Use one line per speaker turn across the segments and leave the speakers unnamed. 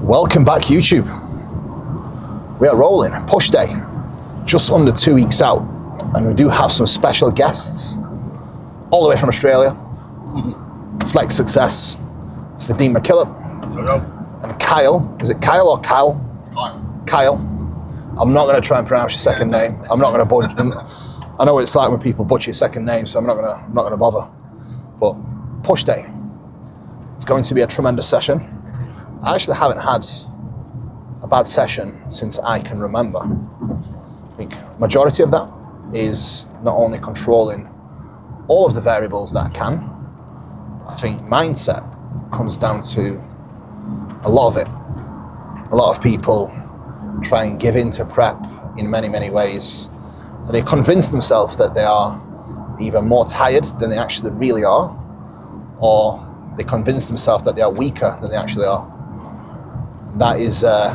Welcome back, YouTube. We are rolling. Push day. Just under 2 weeks out. And we do have some special guests all the way from Australia. Flex Success. It's the Dean McKillop.
Hello.
And Kyle. Is it Kyle or Kyle? Kyle. I'm not going to try and pronounce your second name. I'm not going to butcher. I know what it's like when people butcher your second name, so I'm not going to bother. But push day. It's going to be a tremendous session. I actually haven't had a bad session since I can remember. I think majority of that is not only controlling all of the variables that I can, I think mindset comes down to a lot of it. A lot of people try and give in to prep in many, many ways. And they convince themselves that they are either more tired than they actually really are, or they convince themselves that they are weaker than they actually are. That is a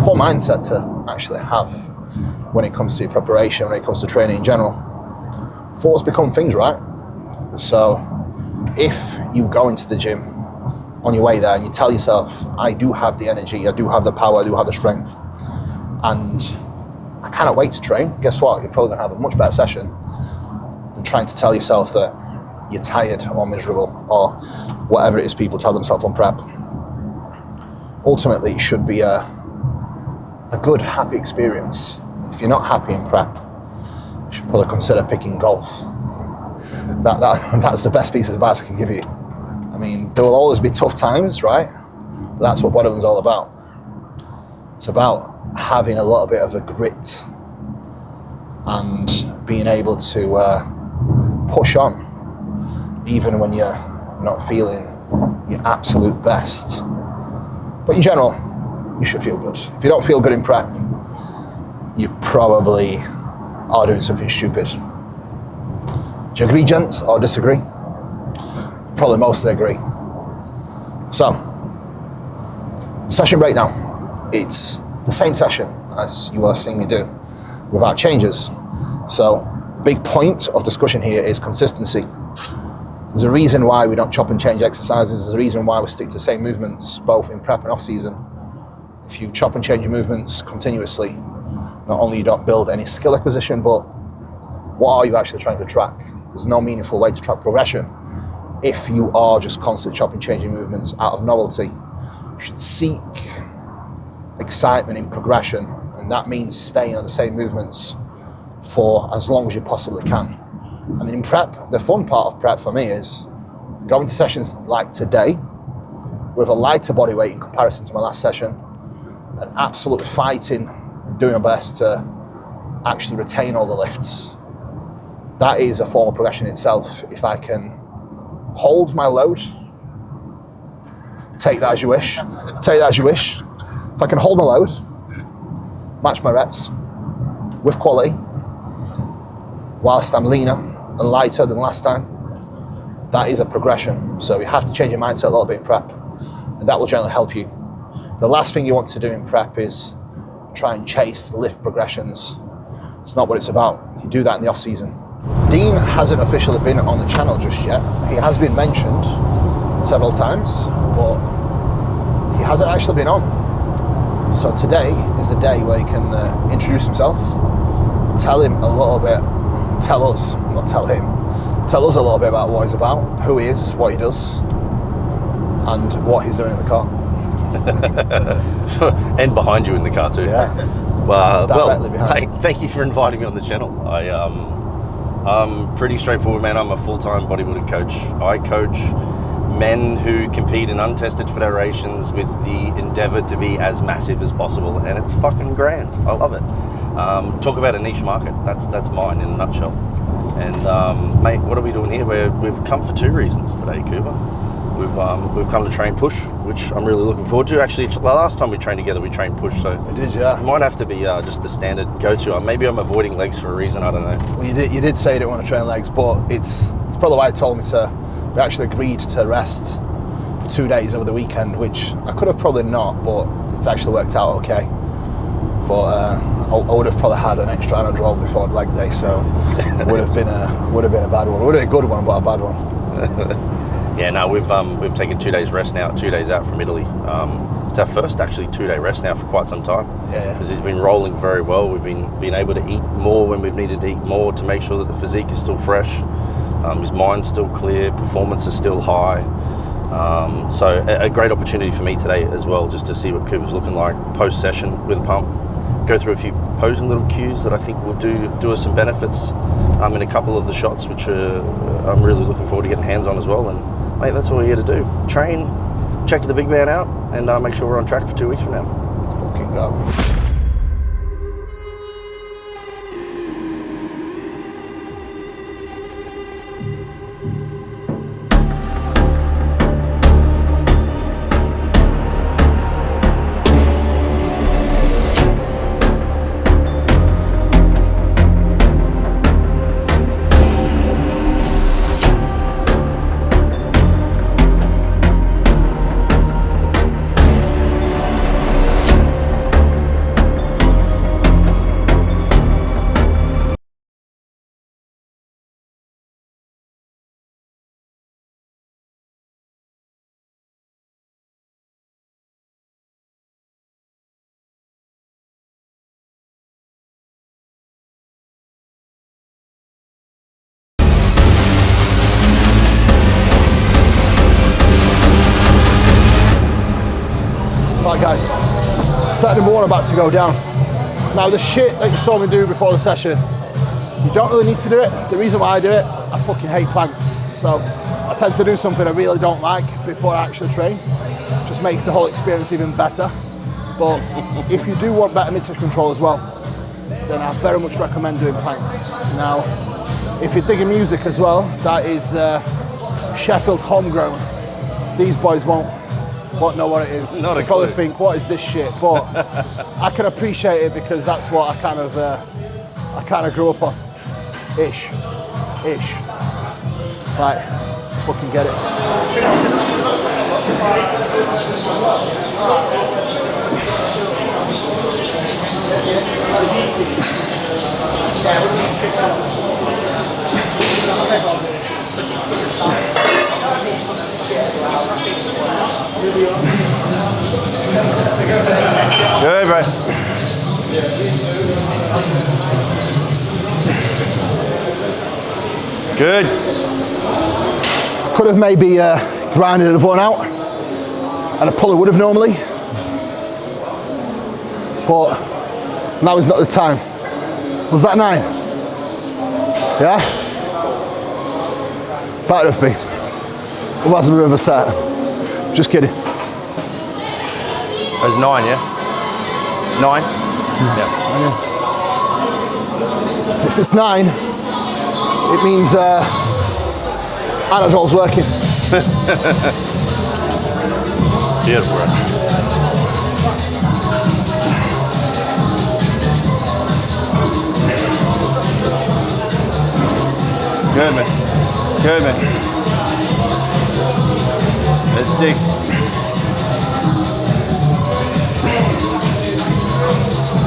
poor mindset to actually have when it comes to preparation, when it comes to training in general. Thoughts become things, right? So if you go into the gym on your way there and you tell yourself, I do have the energy, I do have the power, I do have the strength, and I cannot wait to train, guess what? You're probably going to have a much better session than trying to tell yourself that you're tired or miserable or whatever it is people tell themselves on prep. Ultimately, it should be a good, happy experience. If you're not happy in prep, you should probably consider picking golf. That's the best piece of advice I can give you. I mean, there will always be tough times, right? But that's what bodybuilding's all about. It's about having a little bit of a grit and being able to push on, even when you're not feeling your absolute best. But in general, you should feel good. If you don't feel good in prep, you probably are doing something stupid. Do you agree, gents, or disagree? Probably mostly agree. So, session breakdown. It's the same session as you are seeing me do, without changes. So, big point of discussion here is consistency. There's a reason why we don't chop and change exercises. There's a reason why we stick to the same movements, both in prep and off season. If you chop and change your movements continuously, not only you don't build any skill acquisition, but what are you actually trying to track? There's no meaningful way to track progression if you are just constantly chopping, changing movements out of novelty. You should seek excitement in progression, and that means staying on the same movements for as long as you possibly can. And in prep, the fun part of prep for me is going to sessions like today with a lighter body weight in comparison to my last session, and absolutely fighting, doing my best to actually retain all the lifts. That is a form of progression in itself. If I can hold my load, take that as you wish, take that as you wish. If I can hold my load, match my reps with quality, whilst I'm leaner and lighter than last time, that is a progression. So you have to change your mindset a little bit in prep, and that will generally help you. The last thing you want to do in prep is try and chase lift progressions. It's not what it's about. You do that in the off season. Dean hasn't officially been on the channel just yet. He has been mentioned several times, but he hasn't actually been on. So today is the day where he can introduce himself, tell him a little bit, tell us a little bit about what he's about, who he is, what he does, and what he's doing in the car.
And behind you in the car too.
Yeah.
Well,
behind.
hey, thank you for inviting me on the channel. I'm pretty straightforward, man. I'm a full-time bodybuilding coach. I coach men who compete in untested federations with the endeavor to be as massive as possible, and it's fucking grand. I love it. Talk about a niche market. That's mine in a nutshell. And mate, what are we doing here? We've come for two reasons today, Kuba. We've come to train push, which I'm really looking forward to. Actually, the last time we trained together, we trained push, so
We did, yeah.
it might have to be just the standard go-to. Maybe I'm avoiding legs for a reason. I don't know.
Well, you did say you didn't want to train legs, but it's probably why you told me to. We actually agreed to rest for 2 days over the weekend, which I could have probably not, but it's actually worked out okay. But I would have probably had an extra anadrol before leg day, so it would have been a bad one. It would have been a good one, but a bad one.
Yeah, no, we've taken 2 days rest now, 2 days out from Italy. It's our first actually 2-day rest now for quite some time.
Yeah.
Because he's been rolling very well. We've been able to eat more when we've needed to eat more to make sure that the physique is still fresh. His mind's still clear, performance is still high. So a great opportunity for me today as well, just to see what Kuba's looking like post-session with a pump. Go through a few posing little cues that I think will do us some benefits in a couple of the shots, which I'm really looking forward to getting hands on as well. And mate, that's all we're here to do. Train, check the big man out, and make sure we're on track for 2 weeks from now.
Let's fucking go. Right guys, set number 1 about to go down. Now the shit that you saw me do before the session, you don't really need to do it. The reason why I do it, I fucking hate planks. So I tend to do something I really don't like before I actually train. It just makes the whole experience even better. But if you do want better mid-set control as well, then I very much recommend doing planks. Now, if you're digging music as well, that is Sheffield homegrown. These boys won't know what it is.
Not a
they probably
clue.
think, what is this shit? But I can appreciate it because that's what I kind of grew up on. Ish. Right, let's fucking get it.
Good, bro. Good.
Could have maybe grinded it one out, and I probably would have normally, but now is not the time. Was that 9? Yeah? Better have been. It was a bit of a set. Just kidding.
That was 9, yeah? 9? Yeah.
If it's 9, it means Anadol's working.
Beautiful, bro. Good, man. Good, man. That's 6.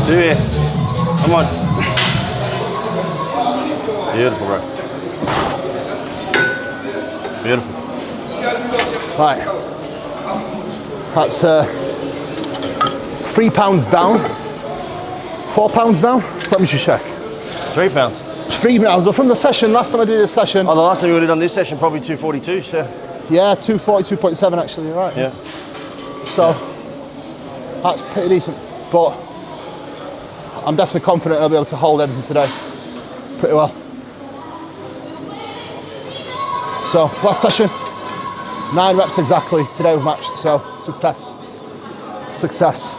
Do it. Come on. Beautiful, bro. Beautiful.
Right. That's 3 pounds down. 4 pounds down? Let me just check.
3 pounds.
3 pounds. Well, from the session, last time I did this session.
Oh, the last time you would have done this session, probably 242, so.
Yeah, 242.7 actually, you're right.
Yeah.
So, that's pretty decent. But I'm definitely confident I'll be able to hold everything today pretty well. So, last session, 9 reps exactly. Today we matched, so success. Success.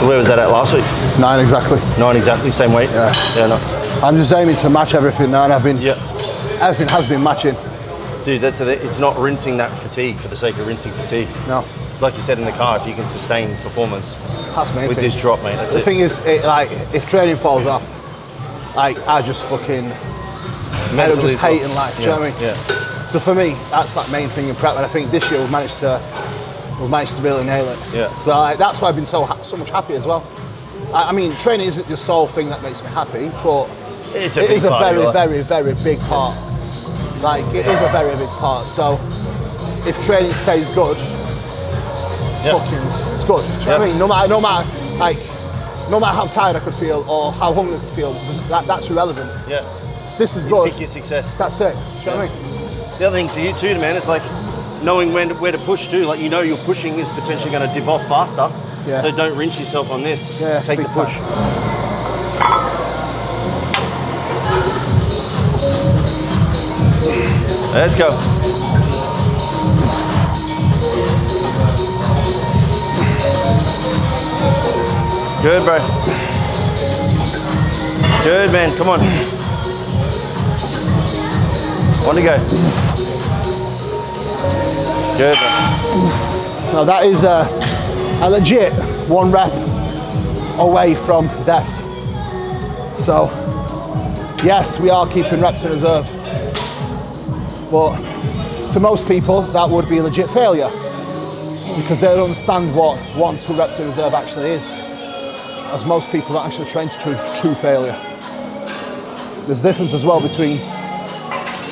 So where was that at last week?
9 exactly.
9 exactly, same weight?
Yeah.
Yeah, no.
I'm just aiming to match everything now, and
Yeah.
everything has been matching.
Dude, it's not rinsing that fatigue for the sake of rinsing fatigue.
No.
Like you said in the car, if you can sustain performance
That's the main
with
thing.
this drop, mate, that's
The
it.
thing is, if training falls off, I just fucking end up just hating life. Do you know what I mean?
Yeah.
So for me, that's that main thing in prep, and I think this year we've managed to we've managed to really nail it.
Yeah.
So like, that's why I've been so much happy as well. I mean, training isn't the sole thing that makes me happy, but it is a very, very, very big part. Like, it is a very big part. So if training stays good, fucking, it's good. Do you know what I mean? No matter how tired I could feel or how hungry I could feel, that's irrelevant.
Yeah.
This is good.
Pick your success.
That's it. Do you know what I mean?
The other thing for you too, man, it's like knowing where to push to. Like, you know your pushing is potentially going to dip off faster.
Yeah.
So don't rinse yourself on this.
Yeah,
take the push. Let's go. Good, bro. Good, man. Come on. On to go. Good, bro.
Now that is a legit 1 rep away from death. So, yes, we are keeping reps in reserve. But to most people, that would be a legit failure because they don't understand what 1, 2 reps in reserve actually is. As most people don't actually train to true failure. There's a difference as well between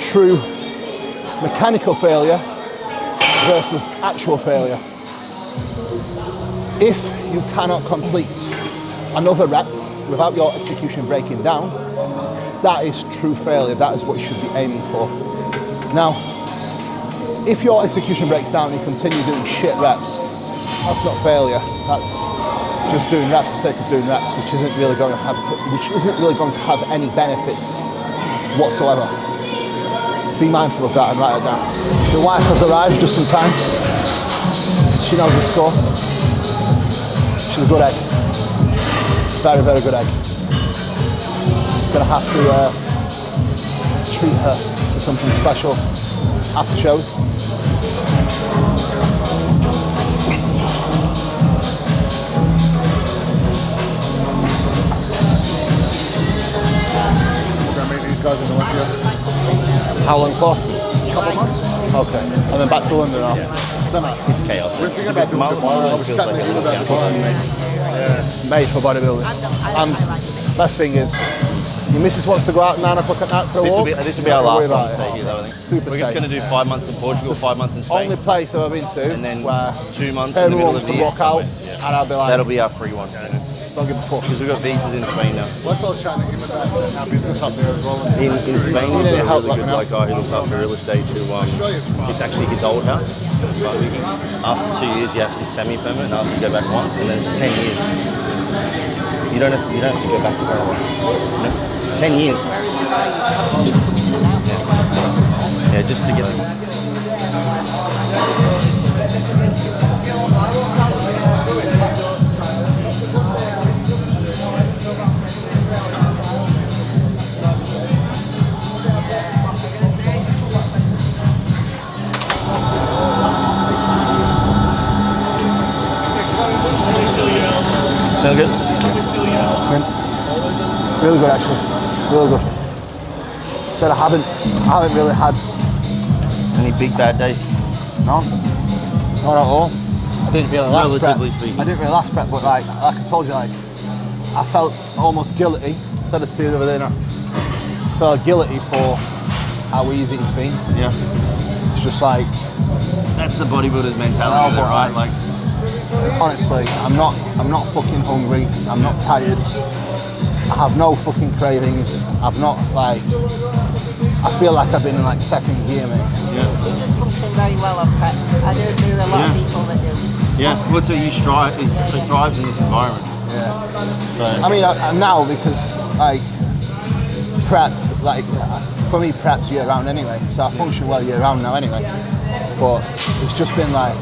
true mechanical failure versus actual failure. If you cannot complete another rep without your execution breaking down, that is true failure. That is what you should be aiming for. Now, if your execution breaks down and you continue doing shit reps, that's not failure. That's just doing reps for the sake of doing reps, which isn't really going to have any benefits whatsoever. Be mindful of that and write it down. The wife has arrived just in time. She knows the score. She's a good egg. Very, very good egg. Gonna have to treat her to something special after shows.
We're gonna meet these guys in Olympia.
How long for?
A couple months.
Okay. And then back to London now.
I don't know.
It's chaos.
We're thinking about doing tomorrow. I was chatting to you about tomorrow.
Made for bodybuilding. And best thing is, your missus wants to go out at 9 o'clock at night for a walk.
This will be our last one.
Super
We're just
safe.
going to do 5 months in Portugal, 5 months in Spain.
Only place I've ever been to
And then
where
2 months in the middle
everyone
of the
can
year.
walk out
Yeah.
and I'll be like,
That'll be our free one.
don't give a fuck.
Because we've got visas in Spain now.
Let's all chat to him about our business up there as well.
In Spain, we've got a
need any help,
really
let me
good
know.
guy who looks after real estate who, it's actually his old house. But after 2 years, you have to get semi-permanent, and after you go back once, and then it's 10 years. You don't have to go back to where I was. You know? 10 years. Yeah, just to get them. Sound good?
Really good actually. Really good. Said I haven't really had
Any big bad days?
no. Not at all. I didn't really last prep.
Relatively speaking.
I didn't really last prep, but like I told you, like I felt almost guilty. Said I see the other day, I felt guilty for how easy it's been.
Yeah.
It's just like
That's the bodybuilder's mentality, though, right? Like,
honestly, I'm not fucking hungry. I'm not tired. I have no fucking cravings. I've not like. I feel like I've been in like second gear, mate.
yeah.
It functions very well on prep. I don't do a lot of people that do.
Yeah. Well, so you strive, it thrives in this environment.
Yeah.
So,
I mean, I now because like prep, like for me, prep's year round anyway. So I function well year round now anyway. But it's just been like.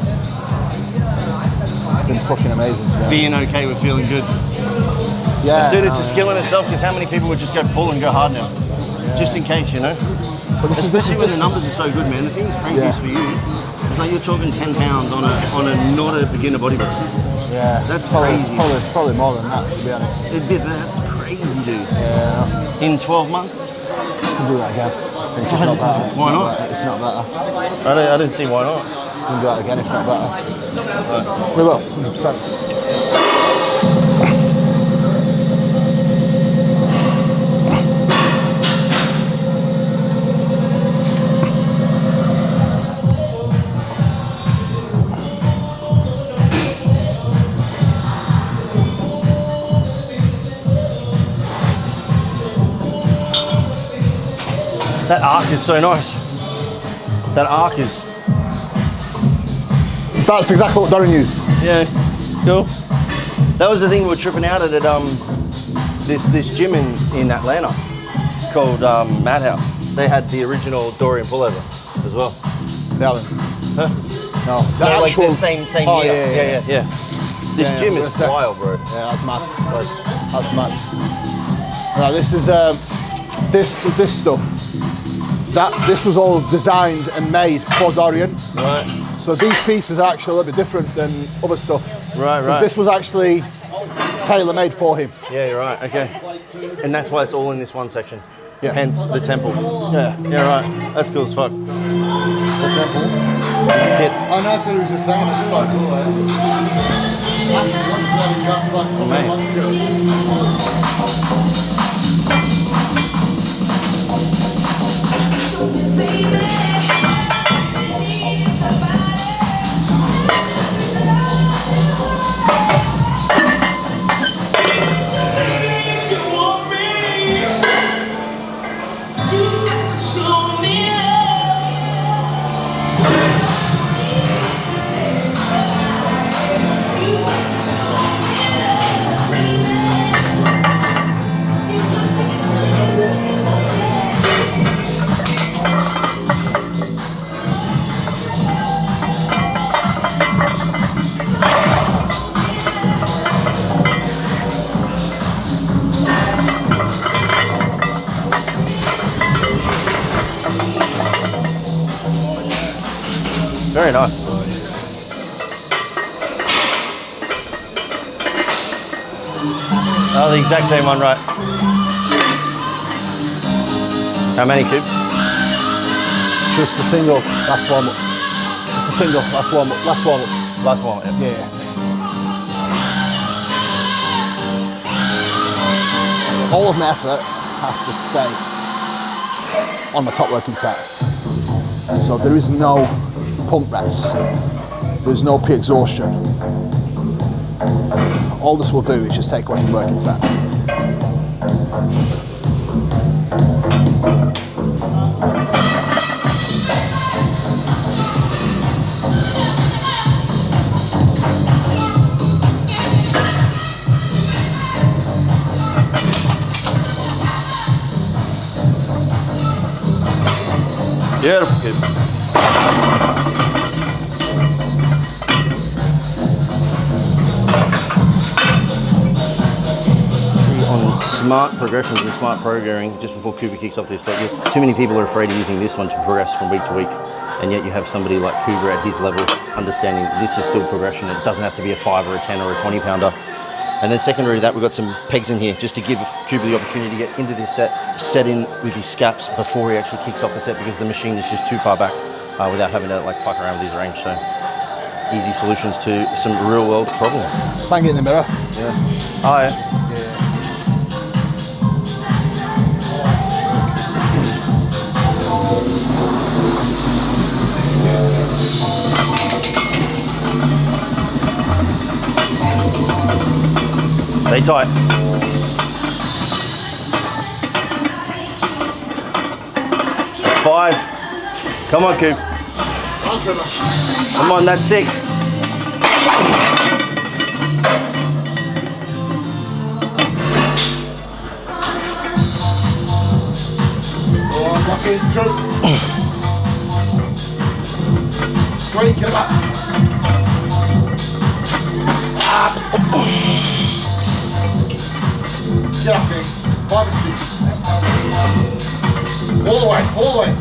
It's been fucking amazing. To be honest.
being okay with feeling good.
Yeah.
Dude, it's a skill in itself because how many people would just go pull and go hard now? Just in case, you know? Especially when the numbers are so good, man. The thing that's crazy is for you, it's like you're talking 10 pounds on a not a beginner bodybuilder.
Yeah.
That's
probably,
crazy.
Probably more than that, to be honest.
That's crazy, dude.
Yeah.
In 12 months?
I can do that again. I think it's not better.
Why not?
It's not better.
I don't see why not.
can do that again if not better. We will, 100%.
That arc is so nice. That arc is.
That's exactly what Dorian used.
Yeah, cool. That was the thing we were tripping out at this gym in Atlanta called Madhouse. They had the original Dorian pullover as well.
MILAN.
Huh?
No,
No, like the same
Oh,
year. Yeah. This gym is wild, bro.
Yeah, that's mad. That's mad. Now this is this stuff. This was all designed and made for Dorian.
Right.
So these pieces are actually a little bit different than other stuff.
Right.
Because this was actually tailor-made for him.
Yeah, you're right. Okay. And that's why it's all in this one section.
Yeah.
Hence the temple.
Yeah.
Yeah, right. That's cool as fuck.
The temple.
This kit.
I know what he was just saying, it's so cool, eh?
Very nice. Oh, the exact same one, right? How many cubes?
Just a single, last warm up. Just a single, last warm up. Last warm up.
Last one, yeah.
Yeah. All of my effort has to stay on my top working set. So there is no pump reps. There's no pre-exhaustion. All this will do is just take away from working set.
Beautiful kid. On smart progressions and smart programming, just before Kuba kicks off this, too many people are afraid of using this one to progress from week to week, and yet you have somebody like Kuba at his level understanding this is still progression. It doesn't have to be a 5 or a 10 or a 20 pounder. And then secondary to that, we've got some pegs in here just to give Kuba the opportunity to get into this set in with his scaps before he actually kicks off the set, because the machine is just too far back without having to like fuck around with his range. So easy solutions to some real world problems.
Bang it in the mirror.
Yeah. Oh yeah. Stay tight. That's 5. Come on, Coop. Come on, that's 6.
Straight, get him up. Get up, Dave. 5 and 6. All the way, all the way.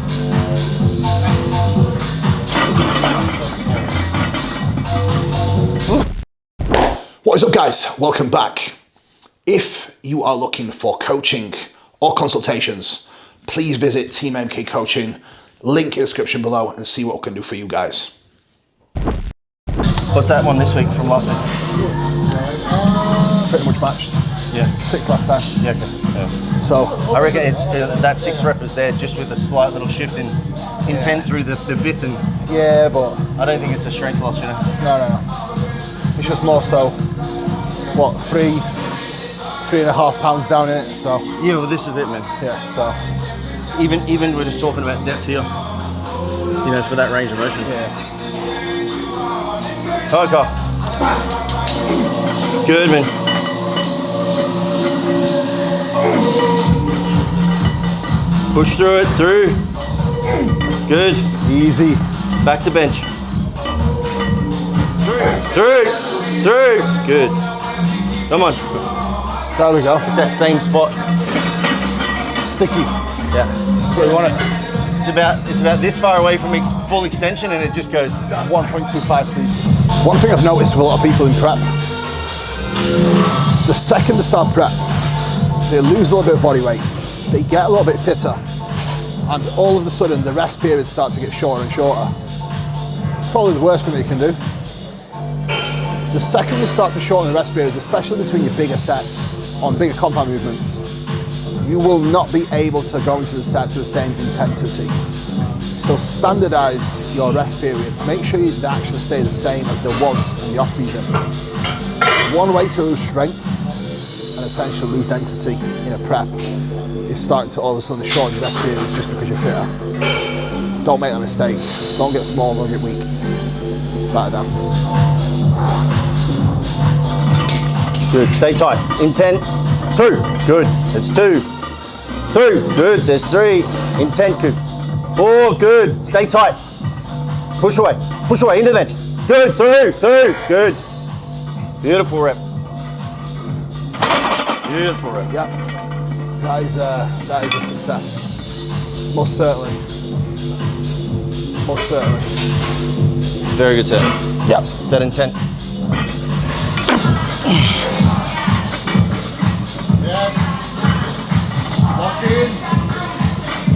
What is up, guys? Welcome back. If you are looking for coaching or consultations, please visit Team MK Coaching, link in the description below, and see what we can do for you guys.
What's that one this week from last week?
Pretty much matched.
Yeah.
6 last time.
Yeah, okay. Yeah.
So
I reckon it's that 6 rep is there just with a slight little shift in intent through the 5th, and
yeah, but
I don't think it's a strength loss, you know.
no. It's just more so. What 3.5 pounds down in it. So
Yeah, well, this is it, man.
yeah. So
Even we're just talking about depth here, you know, for that range of motion.
yeah.
Okay. Good, man. Push through it, through. Good.
Easy.
Back to bench. Through. Good. Come on.
There we go.
It's that same spot.
Sticky.
Yeah.
That's what you want it.
It's about this far away from full extension, and it just goes.
1.25 please. One thing I've noticed with a lot of people in prep, the second they start prep, they lose a little bit of body weight, they get a little bit fitter, and all of a sudden the rest periods start to get shorter and shorter. It's probably the worst thing that you can do. The second you start to shorten the rest periods, especially between your bigger sets, on bigger compound movements, you will not be able to go into the sets with the same intensity. So standardize your rest periods. Make sure they actually stay the same as there was in the off season. One way to lose strength and essentially lose density in a prep is starting to all of a sudden shorten your rest periods just because you're fitter. Don't make that mistake. Don't get small, don't get weak. Back down.
Good. Stay tight. Intent. Through. Good. That's 2. Through. Good. There's 3. Intent. Good. 4. Good. Stay tight. Push away. Push away. Into the bench. Good. Through. Good. Beautiful rep. Beautiful rep.
Yeah. That is a success. Most certainly. Most certainly.
Very good set.
Yep.
Set intent.
Yes. Lock in.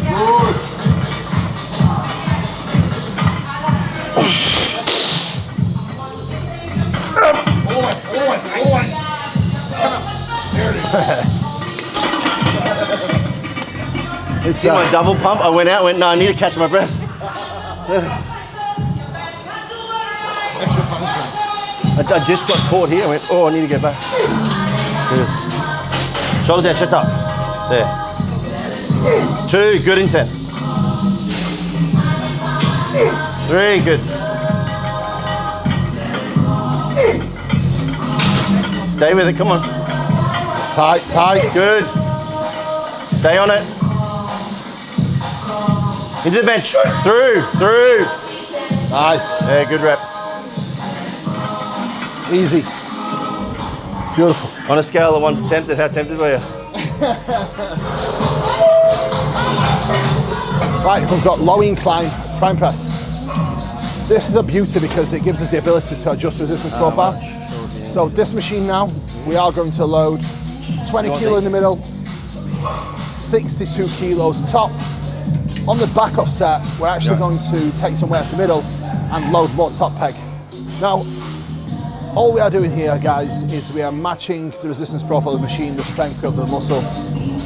Good. On. There it is.
It's
See my double pump? I went out and went, no, I need to catch my breath.
Extra punishment.
I just got caught here. I went, oh, I need to get back. Good. Shoulders down, chest up. There. 2, good intent. 3, good. Stay with it, come on.
tight.
Good. Stay on it. Into the bench. Through.
Nice.
Yeah, good rep.
Easy. Beautiful.
On a scale of 1 to tempted, how tempted were you?
Right, we've got low incline prime press. This is a beauty because it gives us the ability to adjust resistance profile. So this machine now, we are going to load 20 kilo in the middle, 62 kilos top. On the back offset, we're actually going to take some weight off the middle and load more top peg. Now, all we are doing here, guys, is we are matching the resistance profile of the machine, the strength of the muscle.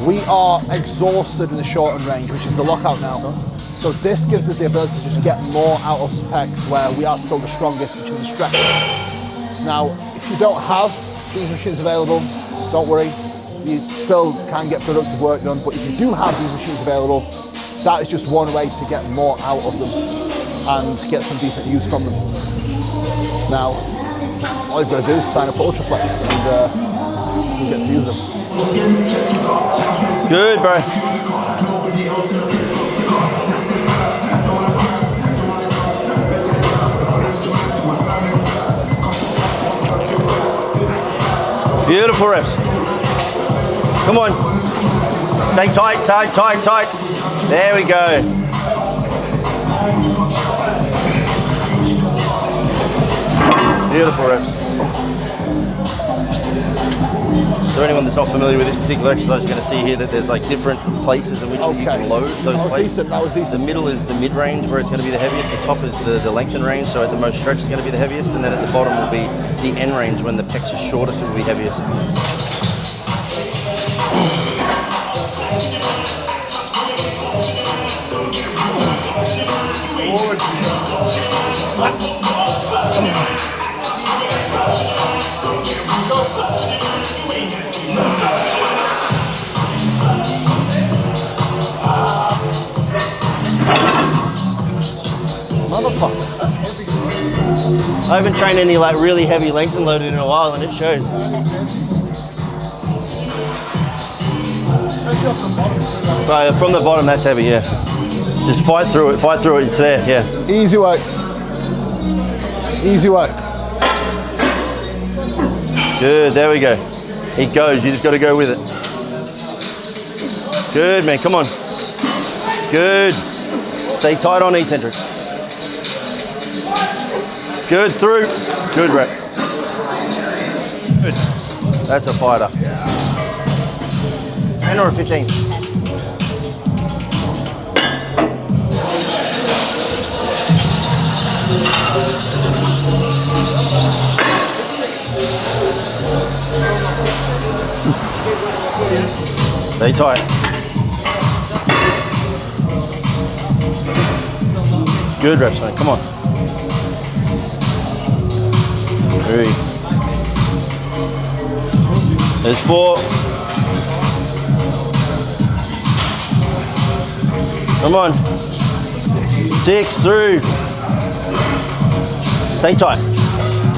We are exhausted in the shortened range, which is the lockout now. So this gives us the ability to just get more out of pecs where we are still the strongest, which is the stretch. Now, if you don't have these machines available, don't worry. You still can get productive work done, but if you do have these machines available, that is just one way to get more out of them and get some decent use from them. Now, all you've got to do is sign up for UltraFlex and you get to use them.
Good, bro. Beautiful reps. Come on. Stay tight. There we go. Beautiful reps. So anyone that's not familiar with this particular exercise, you're going to see here that there's like different places in which you can load those weights.
That was decent.
The middle is the mid-range where it's going to be the heaviest. The top is the lengthen range, so at the most stretch is going to be the heaviest, and then at the bottom will be the end range when the pecs are shortest, it will be heaviest.
Motherfucker.
I haven't trained any like really heavy lengthen loaded in a while, and it shows. Right, from the bottom, that's heavy, yeah. Just fight through it, it's there, yeah.
Easy work. Easy work.
Good, there we go. It goes, you just got to go with it. Good, man, come on. Good. Stay tight on eccentric. Good, through. Good, rep. Good. That's a fighter. 10 or 15? Stay tight. Good reps, man. Come on. 3. There's 4. Come on. 6 through. Stay tight.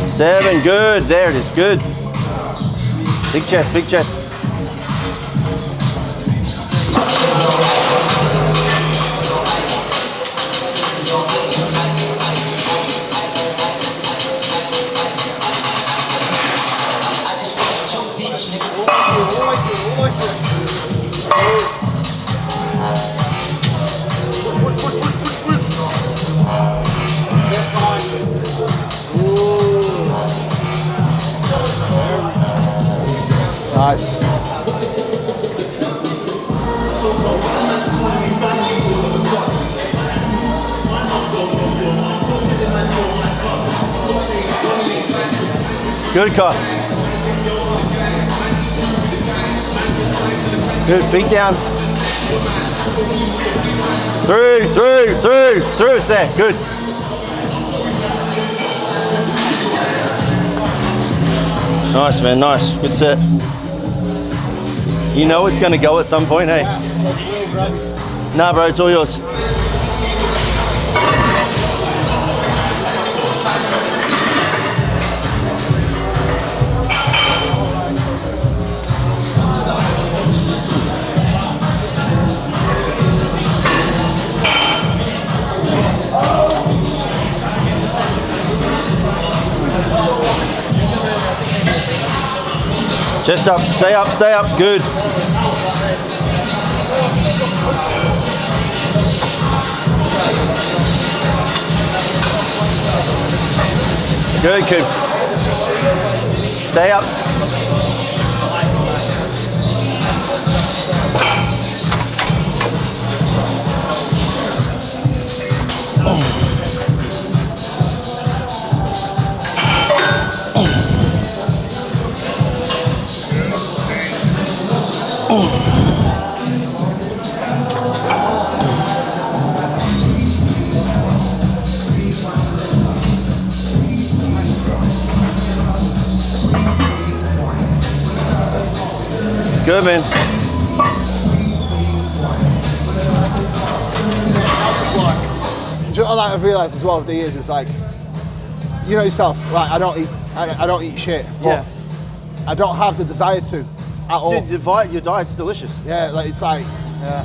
7, good. There it is, good. Big chest, big chest.
Nice.
Good cut. Good, feet down. Through, it's there, good. Nice, man, nice, good set. You know it's gonna go at some point, hey? Nah, bro, it's all yours. Chest up, stay up, good. Good, Kuba. Stay up. Good, man.
Do you know what I've realised as well over the years? It's like, you know yourself, like I don't eat shit, but
Yeah.
I don't have the desire to at all.
Dude, your diet's delicious.
Yeah, like it's like, yeah.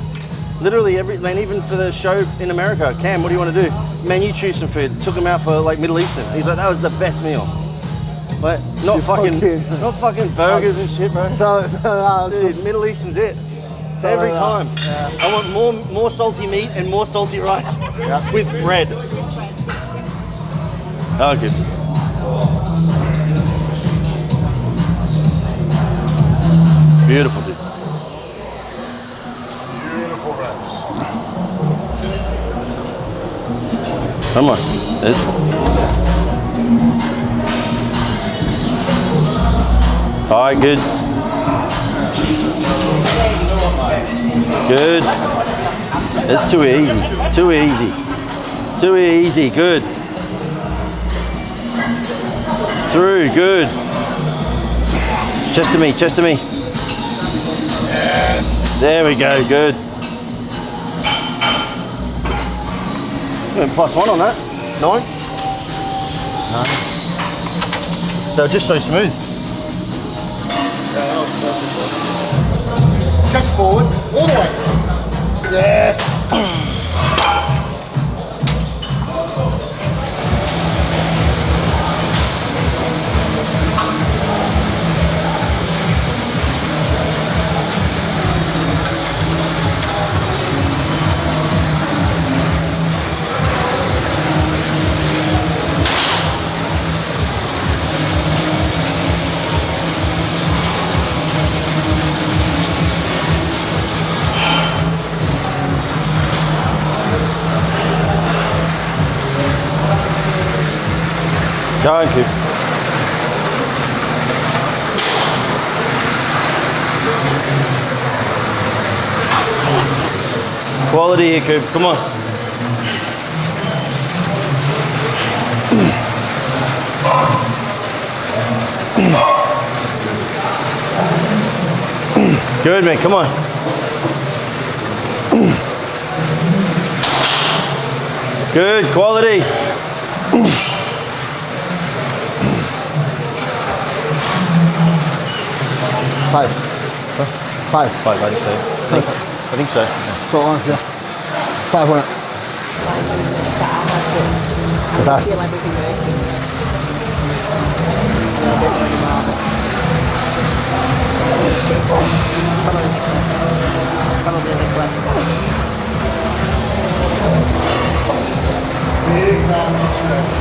Literally man, even for the show in America, Cam, what do you want to do? Man, you choose some food. Took him out for like Middle Eastern. He's like, that was the best meal. Like, not fucking burgers and shit, bro. Dude, Middle Eastern's it. Every time.
Yeah.
I want more salty meat and more salty rice with bread. Oh, good. Beautiful, dude.
Beautiful reps.
Come on. There's... All right, good. Good. It's too easy. Too easy. Too easy. Good. Through. Good. Chest to me. Chest to me.
Yes.
There we go. Good. +1 on that. 9. They're just so smooth.
Chest forward, all the way. Yes.
Thank you. Quality here, Coop. Come on. Good, man. Come on. Good. Quality.
5. 5.
5, I think so. I think so.
So on, yeah. 5 on it. The best.
Feel everything working. A little bit more demanding. Probably a bit left.
Big nasty stretch.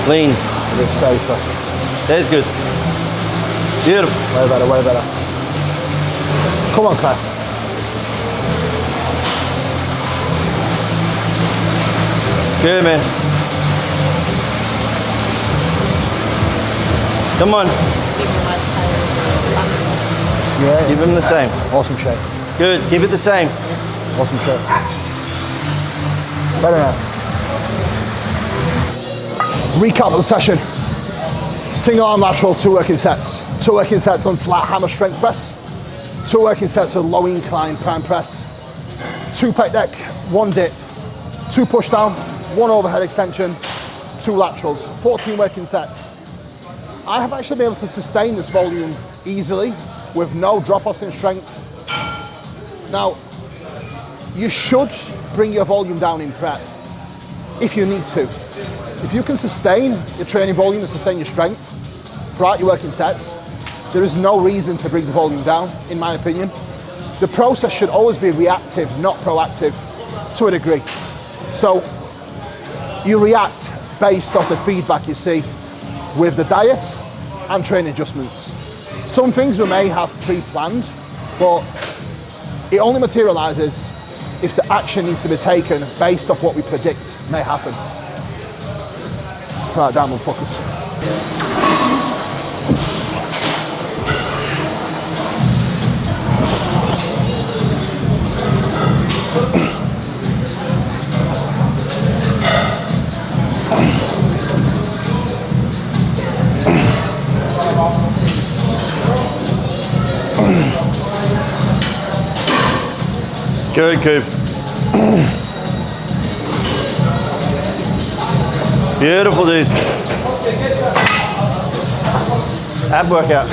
Lean.
A bit safer.
That's good. Beautiful.
Way better, way better. Come on, Claire.
Good, man. Come on.
Yeah.
Give him the same.
Awesome shape.
Good. Keep it the same.
Awesome shape. Better now. Recap of the session. Single arm lateral, 2 working sets. 2 working sets on flat hammer strength press. 2 working sets on low incline prime press. 2 pec deck, 1 dip. 2 push down, 1 overhead extension, 2 laterals. 14 working sets. I have actually been able to sustain this volume easily with no drop-offs in strength. Now, you should bring your volume down in prep if you need to. If you can sustain your training volume and sustain your strength throughout your working sets, there is no reason to bring the volume down, in my opinion. The process should always be reactive, not proactive, to a degree. So you react based off the feedback you see with the diet and training adjustments. Some things we may have pre-planned, but it only materializes if the action needs to be taken based off what we predict may happen. Right, diamond focus.
Good, Coop. Beautiful, dude. Ab workout.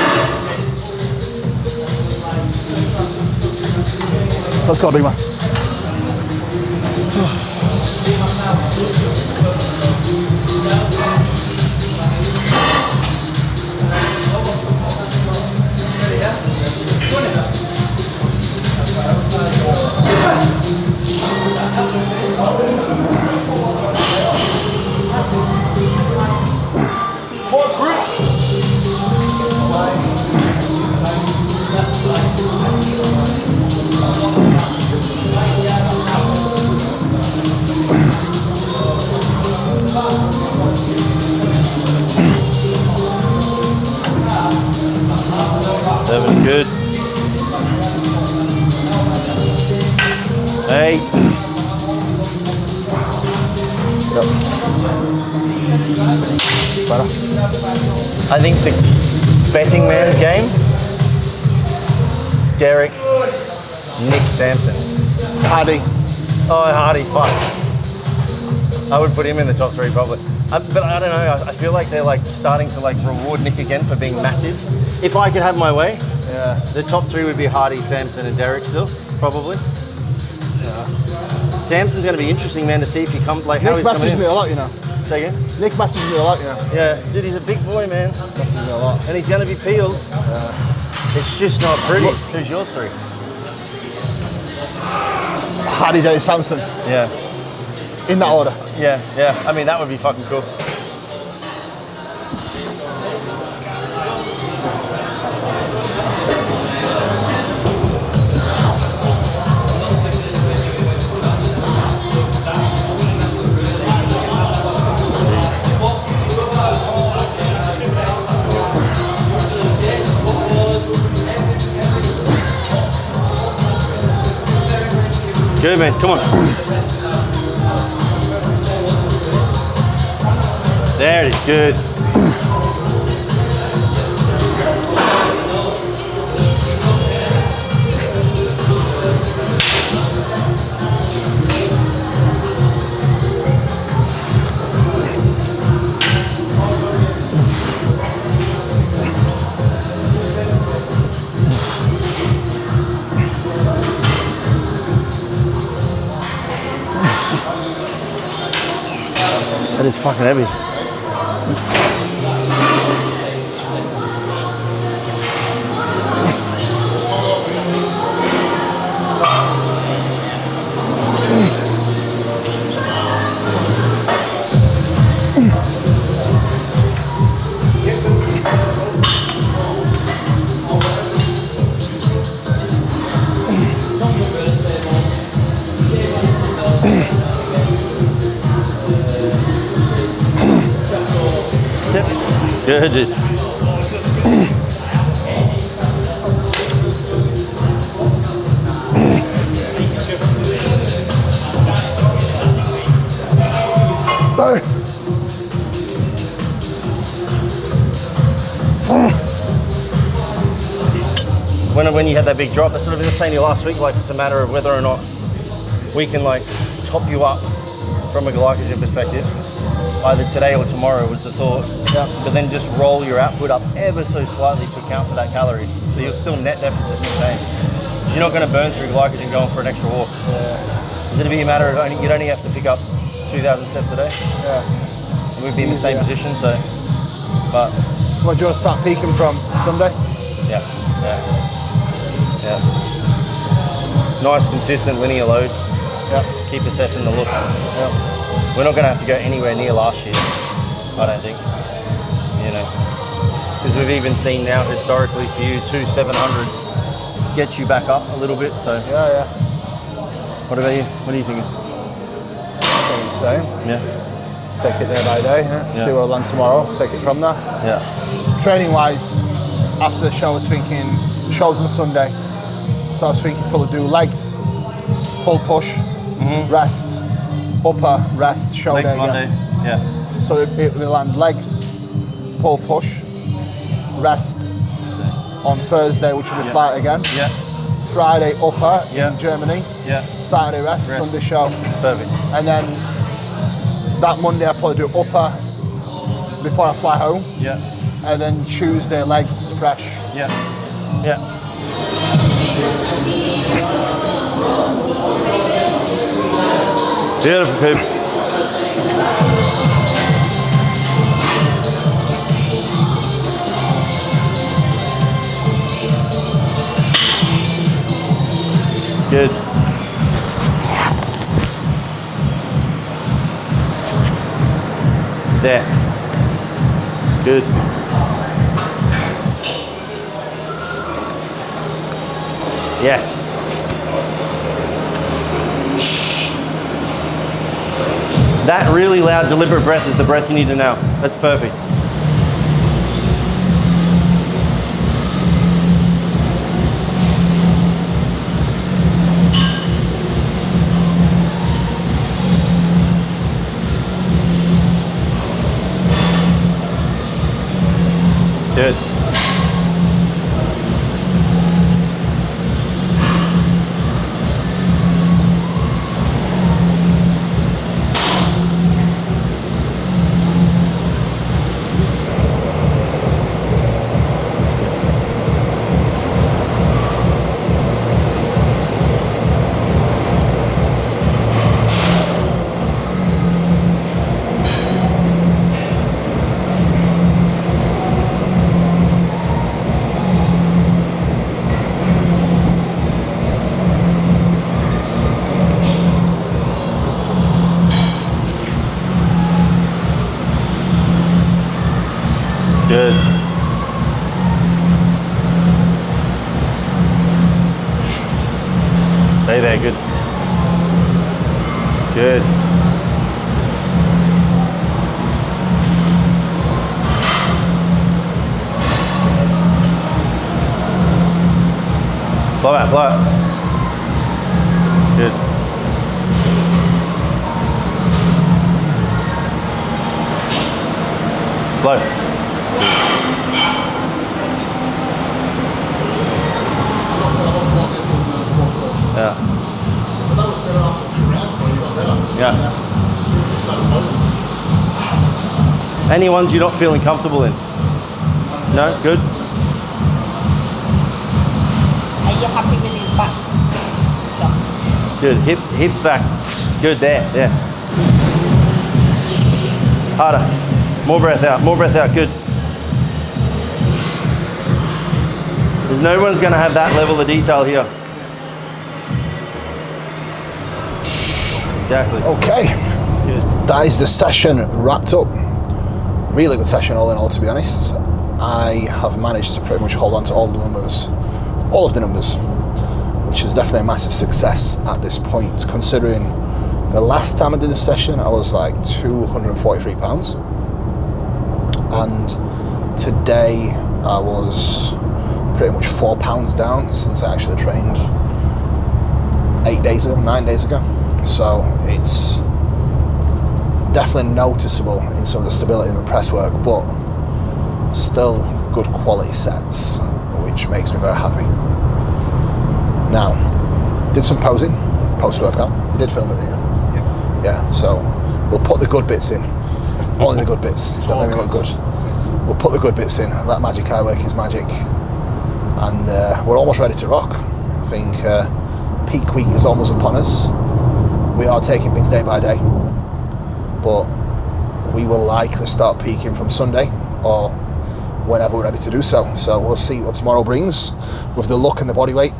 Let's go, big man. Yep. Better.
I think the betting man's game, Derek, Nick Sampson.
Hardy.
Oh, Hardy, fuck. I would put him in the top 3 probably. But I don't know, I feel like they're like starting to like reward Nick again for being massive. If I could have my way,
Yeah.
the top 3 would be Hardy, Sampson and Derek still, probably.
Yeah.
Samson's going to be interesting, man, to see if he comes, like how
Nick
he's coming
messages
in.
me a lot, you know.
Say again?
Nick messages me a lot, you know.
Yeah, dude, he's a big boy, man.
Messages me a lot.
And he's going to be peeled. It's just not pretty. Who's yours 3?
Hardy, Dennis, Samson.
Yeah.
In that order.
Yeah, yeah. I mean, that would be fucking cool. Good, man. Come on. There it is. Good. That is fucking heavy. Step. Good, dude. When you had that big drop, I sort of was saying to you last week, like it's a matter of whether or not we can like top you up from a glycogen perspective, either today or tomorrow was the thought.
Yeah.
But then just roll your output up ever so slightly to account for that calorie. So you're still net deficit maintained. You're not going to burn through glycogen going for an extra walk.
Yeah.
It's going to be a matter of you'd only have to pick up 2,000 steps a day.
Yeah.
And we'd be in the same position, so. But
Well, do you want to start peaking from Sunday?
yeah, yeah, yeah. Nice, consistent linear load.
Yeah.
Keep assessing the look.
Yeah.
We're not going to have to go anywhere near last year, I don't think. You know, because we've even seen now historically for you 2 700s get you back up a little bit. So
Yeah, yeah.
what about you? What are you thinking?
Probably the same.
Yeah,
Take it day by day. Yeah.
Yeah.
See where I land tomorrow. Take it from there.
yeah,
Training wise, after the show, I was thinking shows on Sunday. So I was thinking probably do legs, pull push, rest, upper, rest, show
next
day.
Monday.
Yeah.
Yeah,
So it will land legs, pull push, rest on Thursday, which will be flight again.
yeah,
Friday upper
Yeah.
in Germany.
yeah.
Saturday rest, Sunday show.
Perfect.
And then that Monday I'll probably do upper before I fly home.
Yeah,
And then Tuesday legs fresh.
yeah, yeah. Beautiful, Coop. Good. There. Good. Yes. That really loud, deliberate breath is the breath you need to know. That's perfect. Good. Good. Stay there, good. Good. Blow out, blow out. Good. Blow. Yeah. Yeah. Any ones you're not feeling comfortable in? No? Good?
Are you happy with his back shots?
Good. Hips back. Good, there. Harder. More breath out, good. There's no one's gonna have that level of detail here. Exactly.
Okay.
Good.
That is the session wrapped up. Really good session all in all, to be honest. I have managed to pretty much hold on to all of the numbers, which is definitely a massive success at this point, considering the last time I did this session, I was like 243 pounds. And today I was pretty much 4 pounds down since I actually trained 9 days ago. So it's definitely noticeable in some of the stability in the press work, but still good quality sets, which makes me very happy. Now, did some posing post-workout. You did film it, didn't you? Yeah, so we'll put the good bits in. Only the good bits. Don't make me look good. We'll put the good bits in. That magic eye work is magic. And we're almost ready to rock. I think peak week is almost upon us. We are taking things day by day, but we will likely start peaking from Sunday or whenever we're ready to do so. So we'll see what tomorrow brings with the look and the body weight.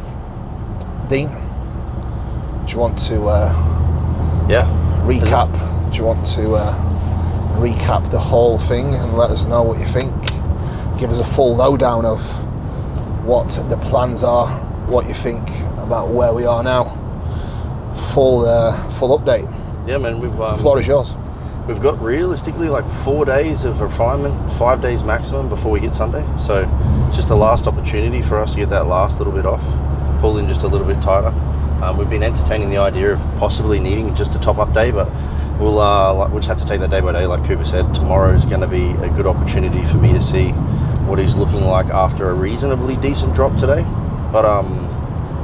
Dean, do you want to recap? Do you want to recap the whole thing and let us know what you think? Give us a full lowdown of what the plans are, what you think about where we are now. Full update.
Yeah, man,
The floor is yours.
We've got realistically like 4 days of refinement, 5 days maximum before we hit Sunday. So just a last opportunity for us to get that last little bit off, pull in just a little bit tighter. We've been entertaining the idea of possibly needing just a top-up day, but we'll just have to take that day by day. Like Kuba said, tomorrow is going to be a good opportunity for me to see what he's looking like after a reasonably decent drop today. But I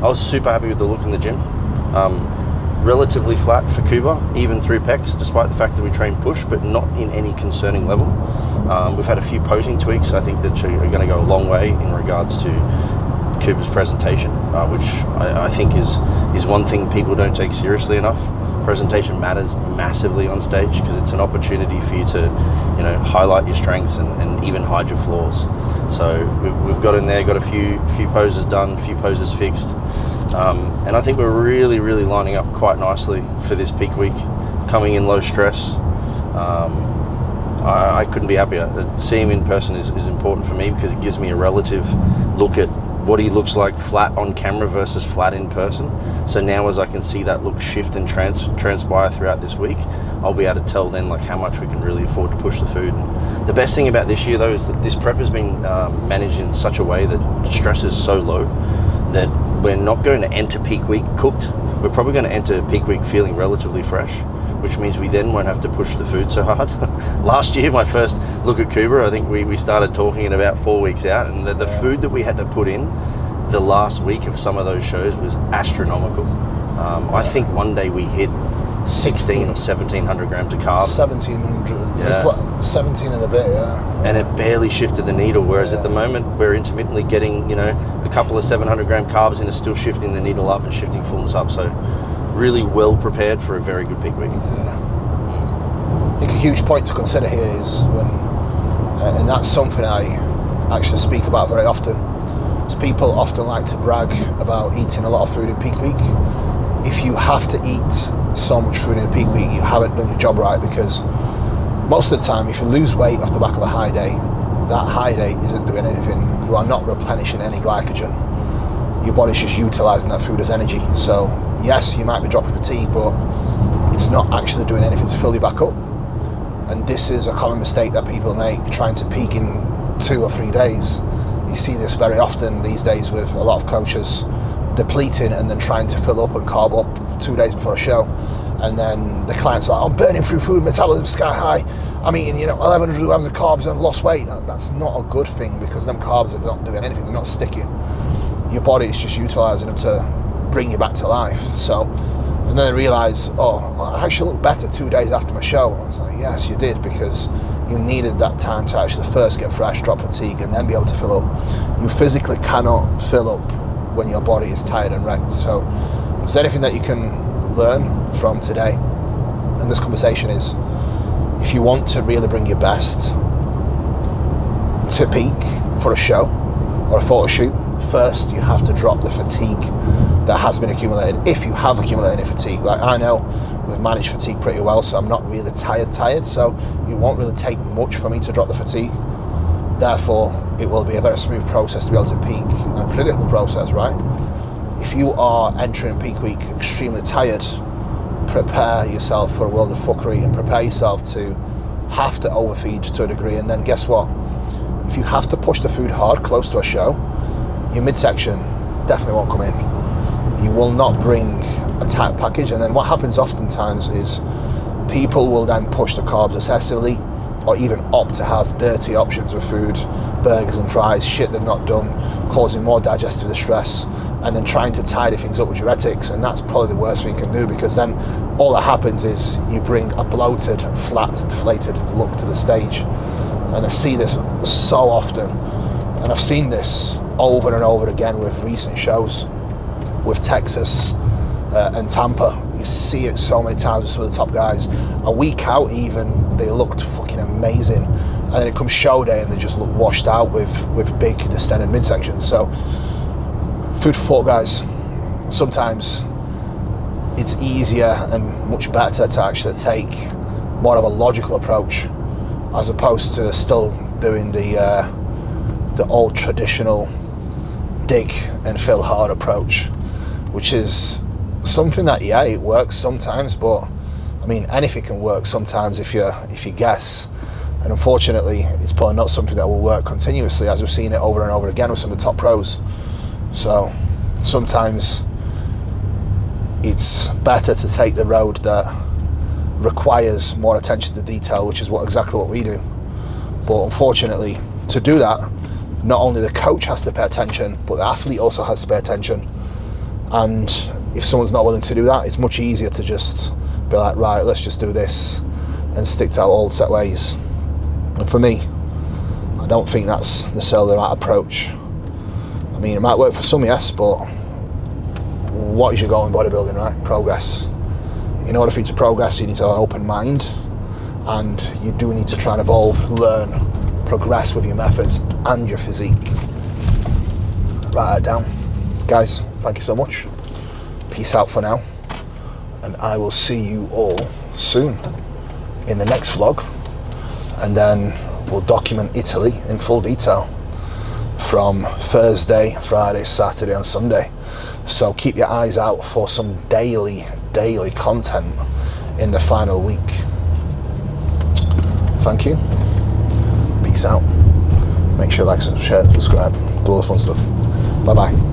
was super happy with the look in the gym. Relatively flat for Kuba, even through pecs, despite the fact that we train push, but not in any concerning level. We've had a few posing tweaks, I think, that are going to go a long way in regards to Kuba's presentation, which I think is one thing people don't take seriously enough. Presentation matters massively on stage because it's an opportunity for you to, highlight your strengths and even hide your flaws. So we've got in there, got a few poses done, a few poses fixed. And I think we're really, really lining up quite nicely for this peak week, coming in low stress. I couldn't be happier. Seeing him in person is important for me because it gives me a relative look at what he looks like flat on camera versus flat in person. So now as I can see that look shift and transpire throughout this week, I'll be able to tell then like how much we can really afford to push the food. And the best thing about this year though is that this prep has been managed in such a way that stress is so low that we're not going to enter peak week cooked. We're probably going to enter peak week feeling relatively fresh, which means we then won't have to push the food so hard. Last year, my first look at Kuba, I think we started talking in about 4 weeks out, and the food that we had to put in the last week of some of those shows was astronomical. I think one day we hit 16 or 1700 grams of carbs.
1700, 17 and a bit, yeah.
And it barely shifted the needle, whereas at the moment we're intermittently getting, a couple of 700 gram carbs and it's still shifting the needle up and shifting fullness up. So really well prepared for a very good peak week.
Yeah. I think a huge point to consider here is when, and that's something I actually speak about very often, is people often like to brag about eating a lot of food in peak week. If you have to eat so much food in a peak week, you haven't done your job right, because most of the time, if you lose weight off the back of a high day, that high day isn't doing anything. You are not replenishing any glycogen. Your body's just utilising that food as energy. So yes, you might be dropping fatigue, but it's not actually doing anything to fill you back up. And this is a common mistake that people make, trying to peak in 2 or 3 days. You see this very often these days with a lot of coaches, depleting and then trying to fill up and carb up 2 days before a show. And then the client's like, I'm burning through food, metabolism sky high, I'm eating 1100 grams of carbs and I've lost weight. That's not a good thing, because them carbs are not doing anything, they're not sticking. Your body is just utilising them to bring you back to life. So, and then I realise, I actually look better 2 days after my show. I was like, yes, you did, because you needed that time to actually first get fresh, drop fatigue, and then be able to fill up. You physically cannot fill up when your body is tired and wrecked. So if there's anything that you can learn from today and this conversation is, if you want to really bring your best to peak for a show or a photo shoot, first you have to drop the fatigue that has been accumulated, if you have accumulated any fatigue. Like, I know we've managed fatigue pretty well, so I'm not really tired, so it won't really take much for me to drop the fatigue. Therefore, it will be a very smooth process to be able to peak, and a predictable process, right? If you are entering peak week extremely tired, prepare yourself for a world of fuckery and prepare yourself to have to overfeed to a degree. And then guess what? If you have to push the food hard close to a show, your midsection definitely won't come in. You will not bring a tight package. And then what happens oftentimes is people will then push the carbs excessively, or even opt to have dirty options of food, burgers and fries, shit they've not done, causing more digestive distress, and then trying to tidy things up with diuretics. And that's probably the worst thing you can do, because then all that happens is you bring a bloated, flat, deflated look to the stage. And I see this so often, and I've seen this over and over again with recent shows with Texas and Tampa. You see it so many times with some of the top guys. A week out even, they looked fucking amazing, and then it comes show day and they just look washed out with big distended midsections. So food for thought, guys. Sometimes it's easier and much better to actually take more of a logical approach, as opposed to still doing the old traditional dig and fill hard approach, which is something that, yeah, it works sometimes, but I mean, anything can work sometimes if you guess. And unfortunately, it's probably not something that will work continuously, as we've seen it over and over again with some of the top pros. So sometimes it's better to take the road that requires more attention to detail, which is exactly what we do. But unfortunately, to do that, not only the coach has to pay attention, but the athlete also has to pay attention. And if someone's not willing to do that, it's much easier to just be like, right, let's just do this and stick to our old set ways. And for me, I don't think that's necessarily the right approach. I mean, it might work for some, yes, but what is your goal in bodybuilding, right? Progress. In order for you to progress, you need to have an open mind, and you do need to try and evolve, learn, progress with your methods and your physique. Write that down. Guys, thank you so much. Peace out for now, and I will see you all soon in the next vlog, and then we'll document Italy in full detail from Thursday, Friday, Saturday and Sunday. So keep your eyes out for some daily content in the final week. Thank you. Peace out. Make sure you like, share, subscribe, do all the fun stuff. Bye bye.